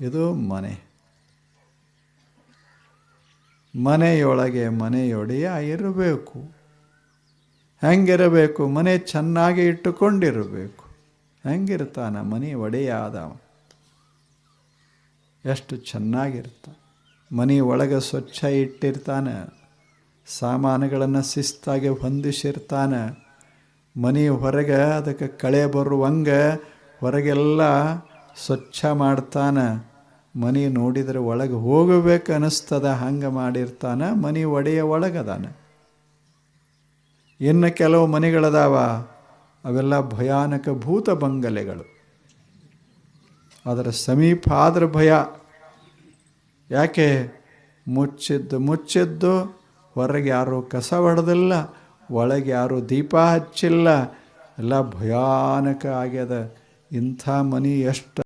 ಇದು ಮನೆ. ಮನೆಯೊಳಗೆ ಮನೆಯೊಡೆಯ ಇರಬೇಕು. ಹೆಂಗಿರಬೇಕು? ಮನೆ ಚೆನ್ನಾಗಿ ಇಟ್ಟುಕೊಂಡಿರಬೇಕು. ಹೆಂಗಿರ್ತಾನೆ ಮನೆ ಒಡೆಯ ಆದವ? ಎಷ್ಟು ಚೆನ್ನಾಗಿರ್ತಾನೆ. ಮನೆ ಒಳಗೆ ಸ್ವಚ್ಛ ಇಟ್ಟಿರ್ತಾನೆ. ಸಾಮಾನುಗಳನ್ನು ಶಿಸ್ತಾಗಿ ಹೊಂದಿಸಿರ್ತಾನೆ. ಮನೆ ಹೊರಗೆ ಅದಕ್ಕೆ ಕಳೆ ಬರುವಂಗೆ ಹೊರಗೆಲ್ಲ ಸ್ವಚ್ಛ ಮಾಡ್ತಾನೆ. ಮನೆ ನೋಡಿದರೆ ಒಳಗೆ ಹೋಗಬೇಕು ಅನ್ನಿಸ್ತದ, ಹಂಗೆ ಮಾಡಿರ್ತಾನೆ. ಮನೆ ಒಡೆಯ ಒಳಗದಾನೆ. ಇನ್ನು ಕೆಲವು ಮನೆಗಳದಾವ, ಅವೆಲ್ಲ ಭಯಾನಕ ಭೂತ ಬಂಗಲೆಗಳು. ಅದರ ಸಮೀಪ ಆದ್ರೆ ಭಯ. ಯಾಕೆ? ಮುಚ್ಚಿದ್ದು ಹೊರಗೆ ಯಾರೂ ಕಸ ಹೊಡೆದಿಲ್ಲ, ಒಳಗೆ ಯಾರೂ ದೀಪ ಹಚ್ಚಿಲ್ಲ, ಎಲ್ಲ ಭಯಾನಕ ಆಗ್ಯದ. ಇಂಥ ಮನೆ ಎಷ್ಟು